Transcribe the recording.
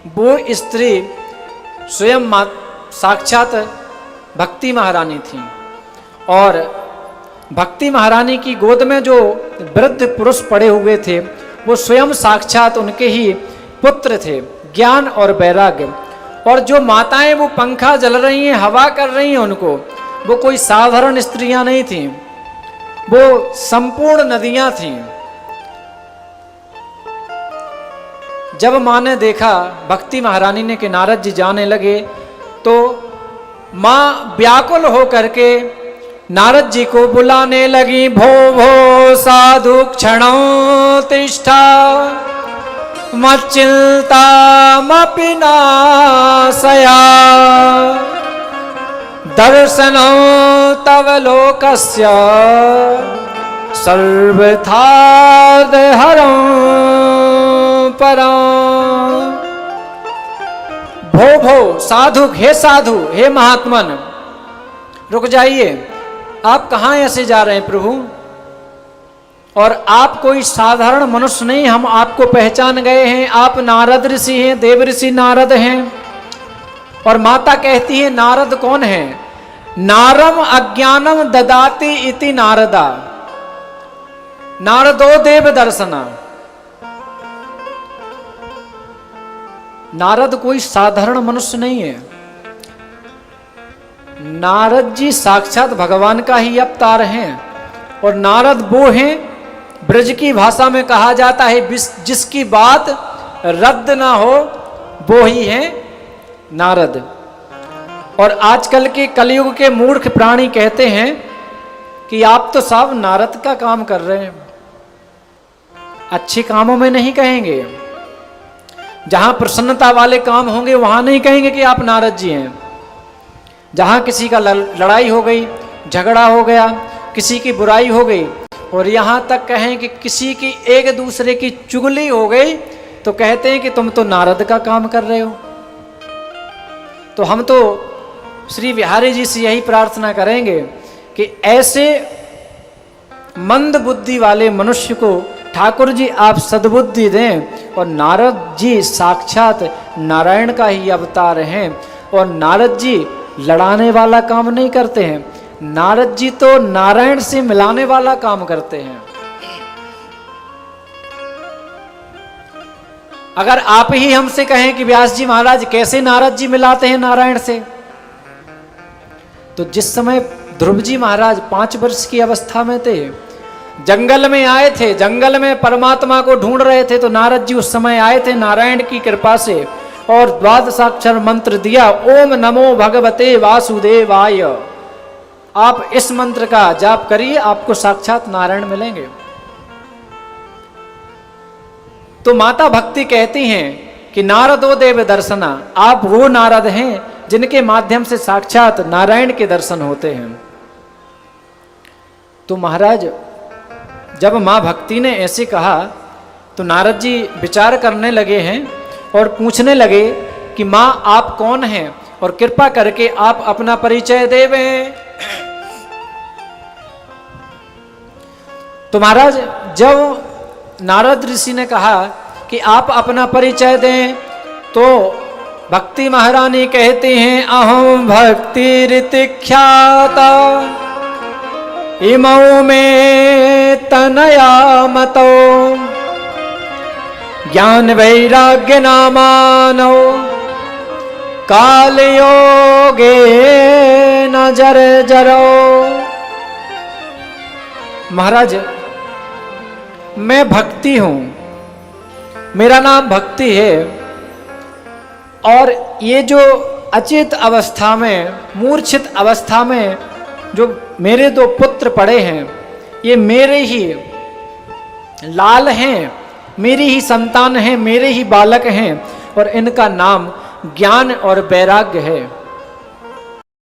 वो स्त्री स्वयं साक्षात भक्ति महारानी थी, और भक्ति महारानी की गोद में जो वृद्ध पुरुष पड़े हुए थे वो स्वयं साक्षात उनके ही पुत्र थे, ज्ञान और वैराग्य। और जो माताएं वो पंखा जल रही हैं, हवा कर रही हैं उनको, वो कोई साधारण स्त्रियां नहीं थीं, वो संपूर्ण नदियां थीं। जब माँ ने देखा, भक्ति महारानी ने, कि नारद जी जाने लगे, तो माँ व्याकुल हो करके नारद जी को बुलाने लगी। भो भो साधु क्षणं तिष्ठा मच्चिंतामपि नाशया दर्शनं तव लोकस्य सर्वथा हरं परं। भो भो साधु, हे साधु, हे महात्मन, रुक जाइए, आप कहाँ ऐसे जा रहे हैं प्रभु? और आप कोई साधारण मनुष्य नहीं, हम आपको पहचान गए हैं, आप नारद ऋषि हैं, देव ऋषि नारद हैं। और माता कहती है नारद कौन है? नारम अज्ञानम ददाति इति नारदा, नारदो देव दर्शना। नारद कोई साधारण मनुष्य नहीं है, नारद जी साक्षात भगवान का ही अवतार हैं। और नारद वो हैं, ब्रज की भाषा में कहा जाता है जिसकी बात रद्द ना हो वो ही है नारद। और आजकल के कलयुग के मूर्ख प्राणी कहते हैं कि आप तो साहब नारद का काम कर रहे हैं, अच्छे कामों में नहीं कहेंगे, जहां प्रसन्नता वाले काम होंगे वहां नहीं कहेंगे कि आप नारद जी हैं। जहां किसी का लड़ाई हो गई, झगड़ा हो गया, किसी की बुराई हो गई, और यहां तक कहें कि किसी की एक दूसरे की चुगली हो गई, तो कहते हैं कि तुम तो नारद का काम कर रहे हो। तो हम तो श्री बिहारी जी से यही प्रार्थना करेंगे कि ऐसे मंद बुद्धि वाले मनुष्य को ठाकुर जी आप सद्बुद्धि दें। और नारद जी साक्षात नारायण का ही अवतार हैं, और नारद जी लड़ाने वाला काम नहीं करते हैं, नारद जी तो नारायण से मिलाने वाला काम करते हैं। अगर आप ही हमसे कहें कि व्यास जी महाराज कैसे नारद जी मिलाते हैं नारायण से, तो जिस समय ध्रुव जी महाराज 5 वर्ष की अवस्था में थे, जंगल में आए थे, जंगल में परमात्मा को ढूंढ रहे थे, तो नारद जी उस समय आए थे नारायण की कृपा से, और द्वादशाक्षर मंत्र दिया, ओम नमो भगवते वासुदेवाय। आप इस मंत्र का जाप करिए, आपको साक्षात नारायण मिलेंगे। तो माता भक्ति कहती हैं कि नारदो देव दर्शना, आप वो नारद हैं जिनके माध्यम से साक्षात नारायण के दर्शन होते हैं। तो महाराज जब मां भक्ति ने ऐसे कहा, तो नारद जी विचार करने लगे हैं और पूछने लगे कि मां आप कौन हैं, और कृपा करके आप अपना परिचय देवें। तो महाराज जब नारद ऋषि ने कहा कि आप अपना परिचय दें, तो भक्ति महारानी कहती हैं, अहम भक्ति ऋतिख्याता इमौ में तनया मतो ज्ञान वैराग्य नामानो काल योगे न जर जरो। महाराज मैं भक्ति हूं, मेरा नाम भक्ति है, और ये जो अचेत अवस्था में, मूर्छित अवस्था में जो मेरे 2 पुत्र पड़े हैं, ये मेरे ही लाल हैं, मेरी ही संतान हैं, मेरे ही बालक हैं, और इनका नाम ज्ञान और वैराग्य है।